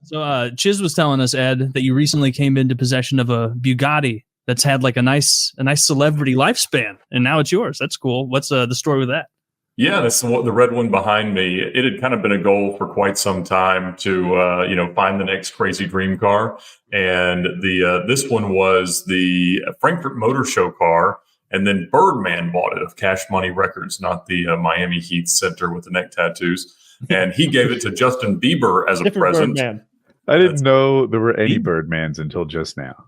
So Chiz was telling us, Ed, that you recently came into possession of a Bugatti that's had like a nice celebrity lifespan, and now it's yours. That's cool. What's the story with that? Yeah, that's the red one behind me. It had kind of been a goal for quite some time to, find the next crazy dream car. And this one was the Frankfurt Motor Show car. And then Birdman bought it of Cash Money Records, not the Miami Heat center with the neck tattoos. And he gave it to Justin Bieber as a present. Birdman. I didn't know there were any Birdmans until just now.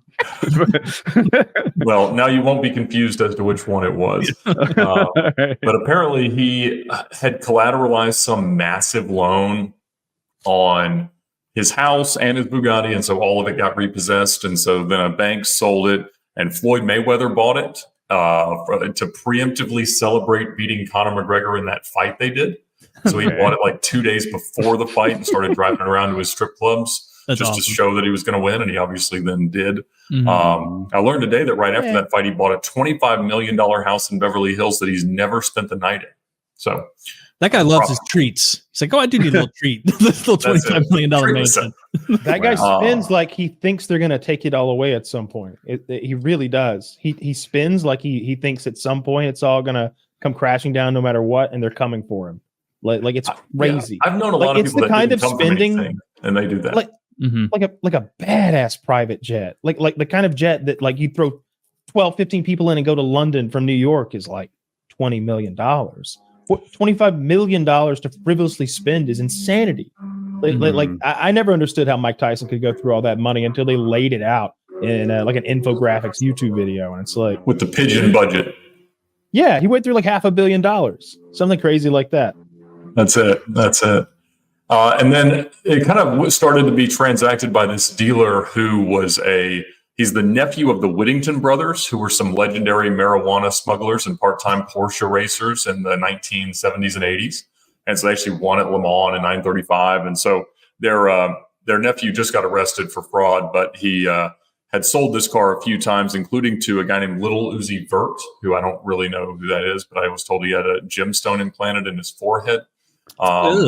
Well, now you won't be confused as to which one it was. But apparently he had collateralized some massive loan on his house and his Bugatti, and so all of it got repossessed. And so then a bank sold it, and Floyd Mayweather bought it to preemptively celebrate beating Conor McGregor in that fight they did. So he bought it like 2 days before the fight and started driving around to his strip clubs. That's just awesome. To show that he was going to win, and he obviously then did. Mm-hmm. I learned today that right after that fight, he bought a $25 million house in Beverly Hills that he's never spent the night in. So that guy loves his treats. He's like, "Oh, I do need a little treat." This little $25 million mansion. That guy spins like he thinks they're going to take it all away at some point. He really does. He spins like he thinks at some point it's all going to come crashing down no matter what, and they're coming for him. Like it's crazy. Yeah, I've known a lot of people that didn't come from anything, and they do that. Like a badass private jet, like the kind of jet that like you throw 12, 15 people in and go to London from New York is like $20 million. $25 million to frivolously spend is insanity. Like I never understood how Mike Tyson could go through all that money until they laid it out in like an infographics YouTube video, and it's like with the pigeon budget. Yeah, he went through like $500 million, something crazy like that. That's it. And then it kind of started to be transacted by this dealer who was he's the nephew of the Whittington brothers, who were some legendary marijuana smugglers and part-time Porsche racers in the 1970s and 80s. And so they actually won at Le Mans in 935. And so their nephew just got arrested for fraud, but he had sold this car a few times, including to a guy named Lil Uzi Vert, who I don't really know who that is, but I was told he had a gemstone implanted in his forehead. Okay.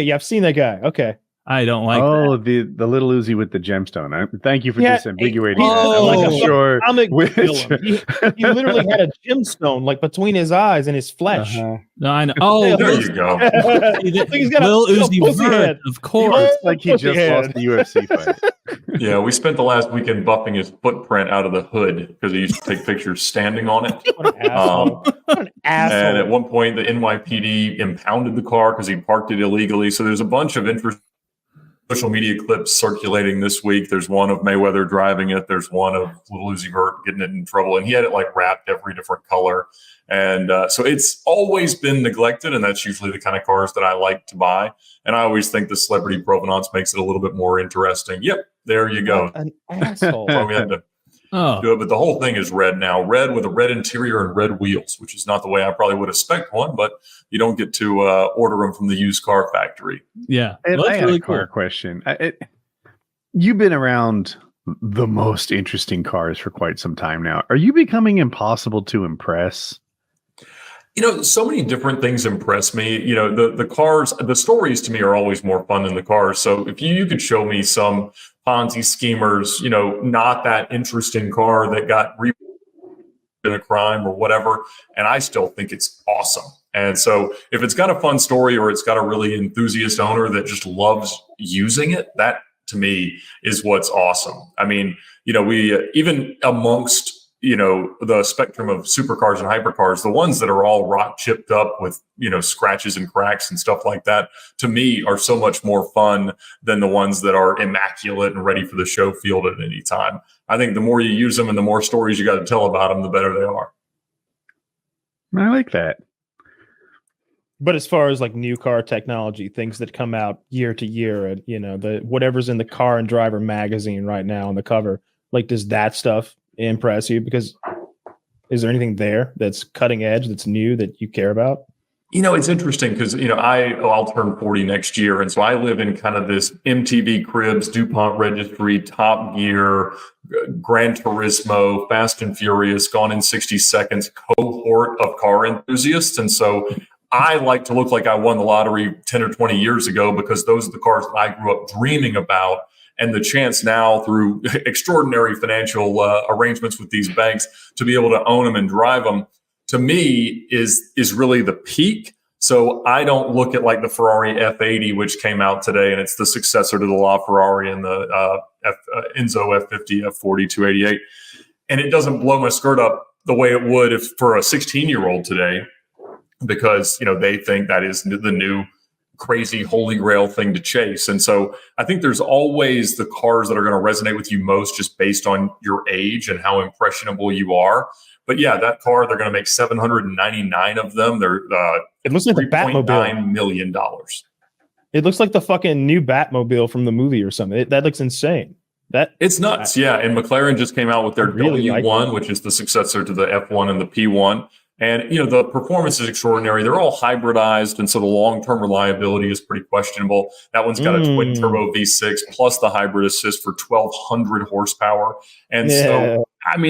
Yeah, I've seen that guy. Okay. I don't like that. the little Uzi with the gemstone. Thank you for disambiguating that. Sure. He literally had a gemstone like between his eyes and his flesh. No, I know. Oh, there you go. He's got Lil Uzi Vert, of course. It's like he just lost the UFC fight. Yeah, we spent the last weekend buffing his footprint out of the hood because he used to take pictures standing on it. What an asshole. What an asshole. And at one point, the NYPD impounded the car because he parked it illegally. So there's a bunch of interesting social media clips circulating this week. There's one of Mayweather driving it. There's one of Lil Uzi Vert getting it in trouble. And he had it like wrapped every different color. And so it's always been neglected. And that's usually the kind of cars that I like to buy. And I always think the celebrity provenance makes it a little bit more interesting. Yep. There you go. An asshole. So we had to do it. But the whole thing is red now. Red with a red interior and red wheels, which is not the way I probably would expect one, but you don't get to order them from the used car factory. Yeah. And I had a car question. You've been around the most interesting cars for quite some time now. Are you becoming impossible to impress? So many different things impress me. The cars, the stories to me are always more fun than the cars. So if you could show me some Ponzi schemers, not that interesting car that got in a crime or whatever, and I still think it's awesome. And so if it's got a fun story or it's got a really enthusiast owner that just loves using it, that to me is what's awesome. I mean, we even amongst the spectrum of supercars and hypercars, the ones that are all rock chipped up with, scratches and cracks and stuff like that, to me are so much more fun than the ones that are immaculate and ready for the show field at any time. I think the more you use them and the more stories you got to tell about them, the better they are. I like that. But as far as like new car technology, things that come out year to year, and the whatever's in the Car and Driver magazine right now on the cover, like does that stuff impress you? Because is there anything there that's cutting edge, that's new, that you care about? It's interesting because, I'll turn 40 next year. And so I live in kind of this MTV Cribs, DuPont Registry, Top Gear, Gran Turismo, Fast and Furious, Gone in 60 Seconds cohort of car enthusiasts. And so I like to look like I won the lottery 10 or 20 years ago because those are the cars that I grew up dreaming about. And the chance now through extraordinary financial arrangements with these banks to be able to own them and drive them, to me is really the peak. So I don't look at like the Ferrari F80, which came out today, and it's the successor to the LaFerrari and the Enzo F50, F40, 288. And it doesn't blow my skirt up the way it would if for a 16-year-old today, because, they think that is the new crazy holy grail thing to chase. And so I think there's always the cars that are going to resonate with you most just based on your age and how impressionable you are. But yeah, that car, they're going to make 799 of them. They're it looks like the Batmobile. $3.9 million. It looks like the fucking new Batmobile from the movie or something. That looks insane. It's nuts. Yeah. And McLaren just came out with their W1, which is the successor to the F1 and the P1. And, the performance is extraordinary. They're all hybridized. And so the long-term reliability is pretty questionable. That one's got a twin turbo V6 plus the hybrid assist for 1,200 horsepower. And so,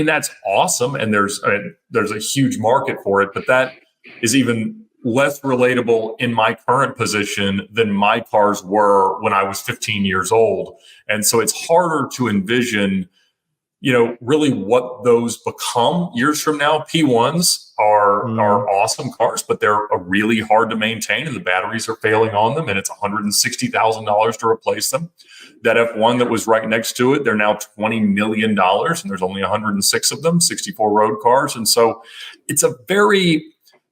that's awesome. And there's a huge market for it, but that is even less relatable in my current position than my cars were when I was 15 years old. And so it's harder to envision, really what those become years from now. P1s are awesome cars, but they're really hard to maintain and the batteries are failing on them. And it's $160,000 to replace them. That F1 that was right next to it, they're now $20 million and there's only 106 of them, 64 road cars. And so it's a very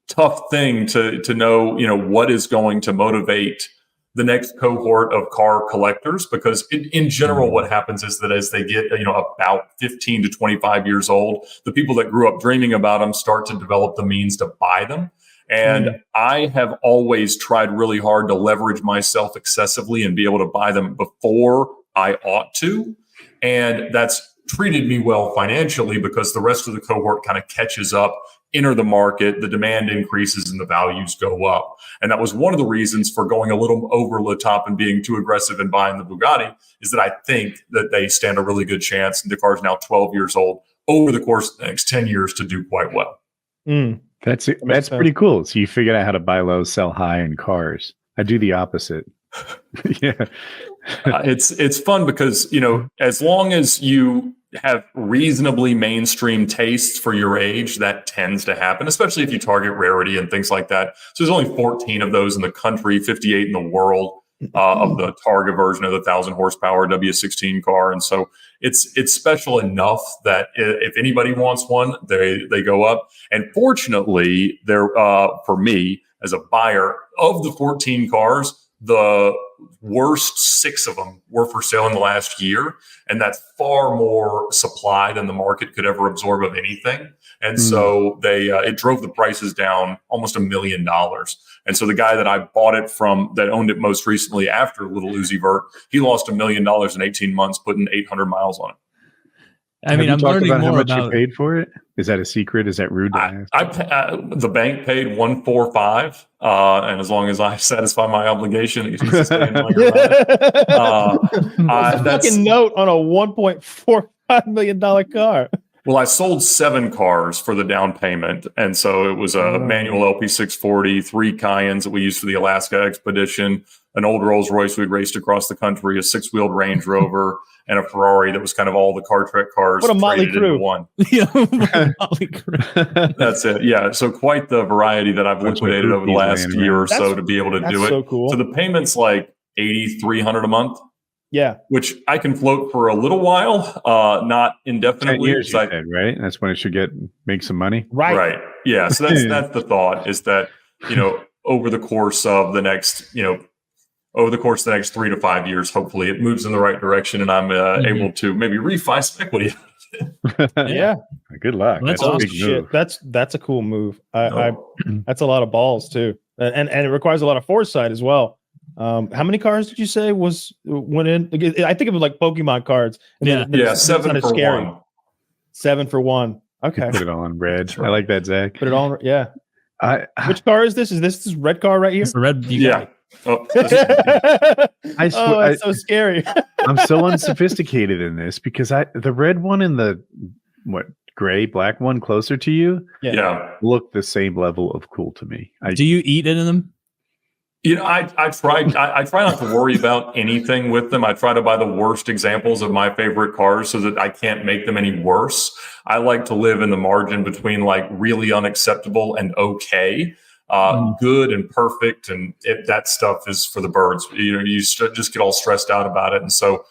tough thing to know, what is going to motivate the next cohort of car collectors, because in general, what happens is that as they get, about 15 to 25 years old, the people that grew up dreaming about them start to develop the means to buy them. And I have always tried really hard to leverage myself excessively and be able to buy them before I ought to. And that's treated me well financially because the rest of the cohort kind of catches up, enter the market, the demand increases and the values go up. And that was one of the reasons for going a little over the top and being too aggressive in buying the Bugatti, is that I think that they stand a really good chance. And the car's now 12 years old over the course of the next 10 years to do quite well. That's pretty cool. So you figured out how to buy low, sell high in cars. I do the opposite. Yeah. It's fun because, as long as you have reasonably mainstream tastes for your age, that tends to happen, especially if you target rarity and things like that. So there's only 14 of those in the country, 58 in the world of the Targa version of the 1,000 horsepower W16 car. And so it's special enough that if anybody wants one, they go up. And fortunately, they're for me as a buyer of the 14 cars, the worst 6 of them were for sale in the last year. And that's far more supply than the market could ever absorb of anything. And so it drove the prices down almost $1 million. And so the guy that I bought it from that owned it most recently after Lil Uzi Vert, he lost $1 million in 18 months, putting 800 miles on it. I'm learning more how much you paid for it. Is that a secret? Is that rude to ask? The bank paid $145, and as long as I satisfy my obligation, it can stay in my fucking note on a $1.45 million car. Well, I sold 7 cars for the down payment, and so it was a manual LP640, 3 Cayennes that we used for the Alaska expedition, an old Rolls Royce we'd raced across the country, a 6-wheeled Range Rover, and a Ferrari that was kind of all the car trek cars. What a motley crew! One. Yeah, motley crew. That's it. Yeah, so quite the variety that I've liquidated over the last year or so to be able to do it. So cool. So the payment's like $8,300 a month. Yeah, which I can float for a little while, not indefinitely. 10 years, you said, right? That's when it should make some money. Right. Yeah. So that's the thought, is that, over the course of the next, 3 to 5 years, hopefully it moves in the right direction and I'm able to maybe refi some equity. Yeah. Good luck. Well, that's a awesome. big move. That's a cool move. That's a lot of balls too. And it requires a lot of foresight as well. How many cars did you say went in? I think it was like Pokemon cards. And then 7 for scary. 1. 7 for 1. Okay. Put it all in red. I like that, Zach. Put it all. Yeah. Which car is this? Is this red car right here? It's the red. Yeah. Oh, it's so scary. I'm so unsophisticated in this because the red one in the gray black one closer to you Yeah. look the same level of cool to me. Do you eat any of them? You know, I try not to worry about anything with them. I try to buy the worst examples of my favorite cars so that I can't make them any worse. I like to live in the margin between like really unacceptable and okay. Good and perfect, and that stuff is for the birds. You know, you just get all stressed out about it. And so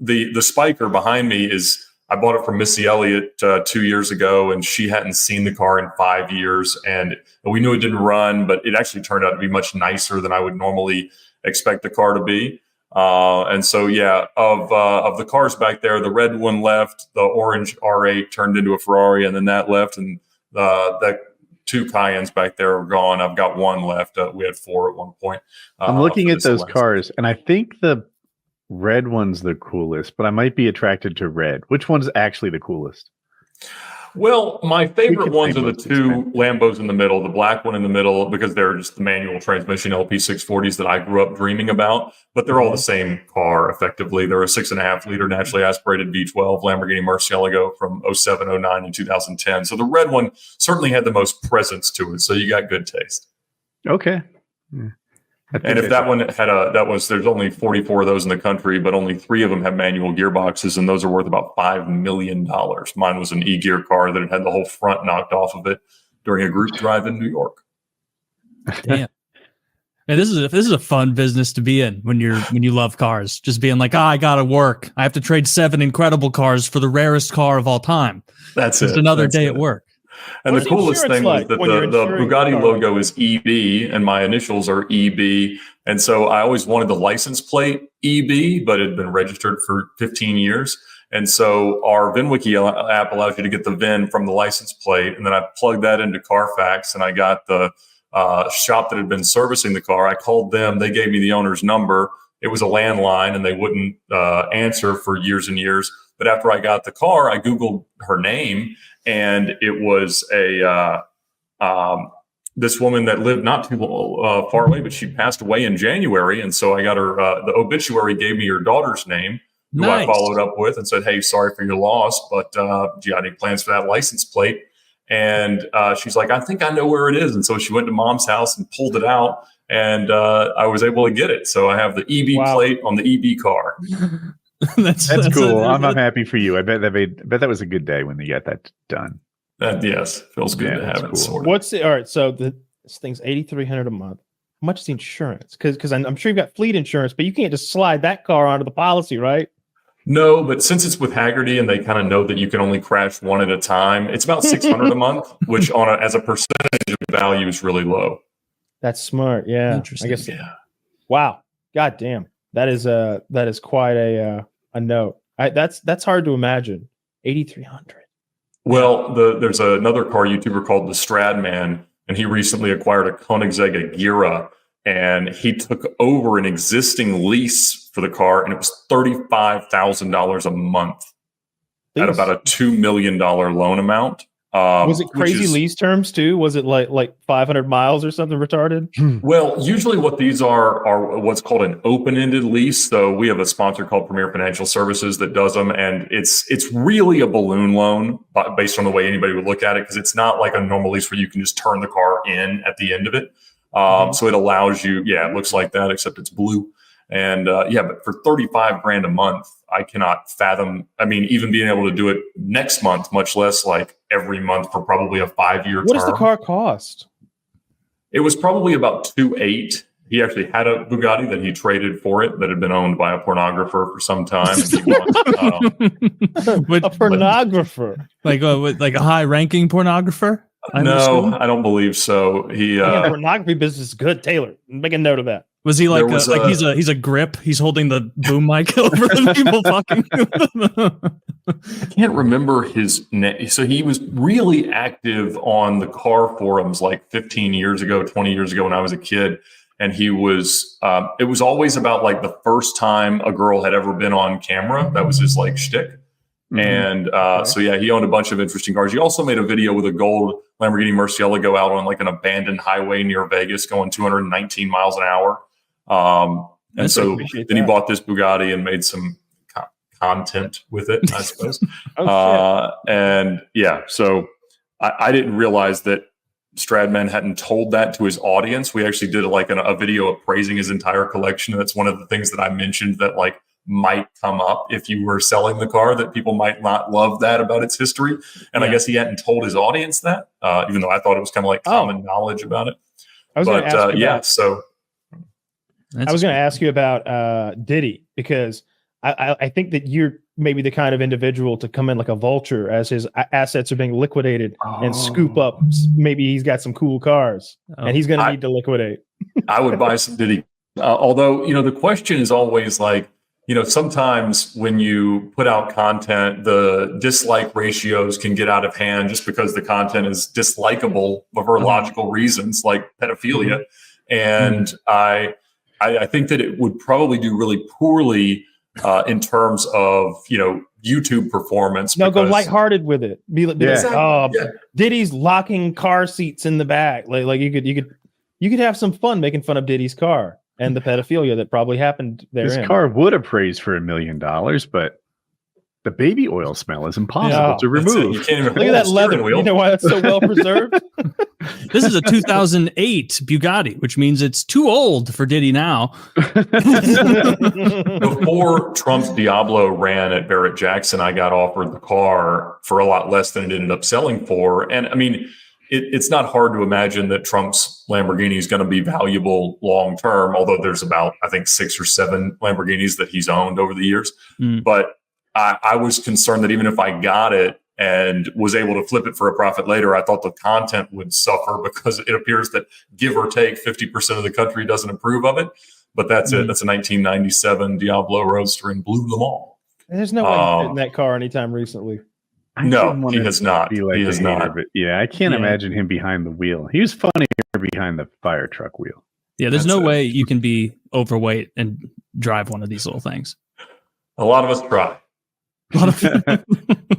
the Spiker behind me is, I bought it from Missy Elliott 2 years ago, and she hadn't seen the car in 5 years. And we knew it didn't run, but it actually turned out to be much nicer than I would normally expect the car to be. And so, yeah, of the cars back there, the red one left, the orange R8 turned into a Ferrari, and then that left, and the 2 Cayennes back there are gone. I've got one left. We had 4 at one point. I'm looking at those cars, and I think the red one's the coolest, but I might be attracted to red. Which one's actually the coolest? Well, my favorite ones are the 2 Lambos in the middle, the black one in the middle, because they're just the manual transmission LP640s that I grew up dreaming about. But they're all the same car, effectively. They're a 6.5 liter naturally aspirated V12 Lamborghini Murcielago from 07, 09, and 2010. So the red one certainly had the most presence to it. So you got good taste. Okay. And if that one had there's only 44 of those in the country, but only 3 of them have manual gearboxes, and those are worth about $5 million. Mine was an e-gear car that had the whole front knocked off of it during a group drive in New York. Damn. Man, this is a fun business to be in when you love cars. Just being like, I gotta work. I have to trade 7 incredible cars for the rarest car of all time. That's It's another day at work. And the coolest thing was that the Bugatti logo is EB, and my initials are EB. And so I always wanted the license plate EB, but it had been registered for 15 years. And so our VinWiki app allows you to get the VIN from the license plate. And then I plugged that into Carfax, and I got the shop that had been servicing the car. I called them. They gave me the owner's number. It was a landline, and they wouldn't answer for years and years. But after I got the car, I Googled her name, and it was this woman that lived not too far away, but she passed away in January. And so I got her, the obituary gave me her daughter's name, who I followed up with and said, hey, sorry for your loss, but do you have any plans for that license plate? And she's like, I think I know where it is. And so she went to Mom's house and pulled it out, and I was able to get it. So I have the EB plate on the EB car. That's cool. I'm happy for you. I bet that was a good day when they got that done. Yes, feels good to have it. Cool. Sorted. What's the all right? So this thing's $8,300 a month. How much is the insurance? Because I'm sure you've got fleet insurance, but you can't just slide that car onto the policy, right? No, but since it's with Haggerty and they kind of know that you can only crash one at a time, it's about $600 a month, which as a percentage of value is really low. That's smart. Yeah, Interesting. I guess. Yeah. Wow. God damn. That is quite a note. That's hard to imagine. 8,300. Well, there's another car YouTuber called the Stradman, and he recently acquired a Koenigsegg Agera, and he took over an existing lease for the car, and it was $35,000 a month at about a $2 million loan amount. Was it crazy lease terms too? Was it like 500 miles or something retarded? Well, usually what these are what's called an open-ended lease. So we have a sponsor called Premier Financial Services that does them, and it's really a balloon loan based on the way anybody would look at it, because it's not like a normal lease where you can just turn the car in at the end of it. So it allows you, it looks like that, except it's blue. And but for $35,000 a month, I cannot fathom. I mean, even being able to do it next month, much less like every month for probably a 5-year term. What does the car cost? It was probably about $2.8. He actually had a Bugatti that he traded for it that had been owned by a pornographer for some time. And he a pornographer, like a high-ranking pornographer? No, I don't believe so. He pornography business is good. Taylor, make a note of that. Was he he's a grip? He's holding the boom mic over the people fucking. I can't remember his name. So he was really active on the car forums like 15 years ago, 20 years ago when I was a kid. And he was, it was always about like the first time a girl had ever been on camera. That was his like shtick. Mm-hmm. And so he owned a bunch of interesting cars. He also made a video with a gold Lamborghini Murcielago out on like an abandoned highway near Vegas going 219 miles an hour. And so then he bought this Bugatti and made some content with it, I suppose. Oh, And yeah, so I didn't realize that Stradman hadn't told that to his audience. We actually did like a video of praising his entire collection. And that's one of the things that I mentioned that like might come up if you were selling the car, that people might not love that about its history. And I guess he hadn't told his audience that, even though I thought it was kind of like common knowledge about it. I was going to ask you so I was going to ask you about Diddy, because I think that you're maybe the kind of individual to come in like a vulture as his assets are being liquidated and scoop up. Maybe he's got some cool cars and he's going to need to liquidate. I would buy some Diddy. Although, you know, the question is always like, you know, sometimes when you put out content, the dislike ratios can get out of hand just because the content is dislikable for logical reasons, like pedophilia. And I think that it would probably do really poorly in terms of, you know, YouTube performance. No, go lighthearted with it. Be like, Exactly. Diddy's locking car seats in the back. Like you could have some fun making fun of Diddy's car and the pedophilia that probably happened there. His car would appraise for $1 million, but the baby oil smell is impossible to remove. You can't even Look at that leather. You know why that's so well preserved? This is a 2008 Bugatti, which means it's too old for Diddy now. Before Trump's Diablo ran at Barrett Jackson, I got offered the car for a lot less than it ended up selling for. And I mean, it's not hard to imagine that Trump's Lamborghini is going to be valuable long term, although there's about, I think, 6 or 7 Lamborghinis that he's owned over the years. But I was concerned that even if I got it and was able to flip it for a profit later, I thought the content would suffer because it appears that, give or take, 50% of the country doesn't approve of it. But that's it. That's a 1997 Diablo Roadster and blew them all. There's no way he's in that car anytime recently. No, he has not. Like he has not. Yeah, I can't imagine him behind the wheel. He was funnier behind the fire truck wheel. Yeah, there's no way you can be overweight and drive one of these little things. A lot of us try.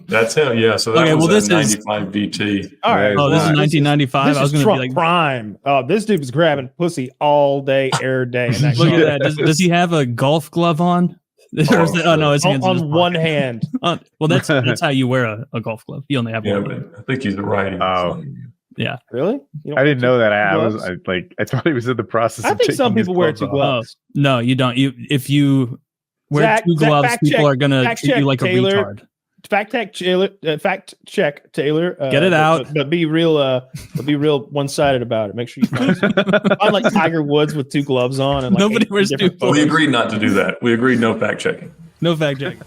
That's him. Yeah. So that was a 95 VT. All right. Oh, this is 1995. I was going to be like prime. Oh, this dude was grabbing pussy all day, air day. In that Look at that. Does he have a golf glove on? No, his hands on one hand. Well, that's how you wear a golf glove. You only have one. I think he's a righty. Oh, yeah. Really? I didn't know that. I thought he was in the process. I think some people wear 2 gloves. No, you don't. If you wear 2 gloves, people are gonna treat you like a retard. Fact check Taylor. Get it out, but be real. One-sided about it. Make sure you find like Tiger Woods with 2 gloves on. And like nobody wears 2 gloves. We agreed not to do that. We agreed no fact checking. No fact checking.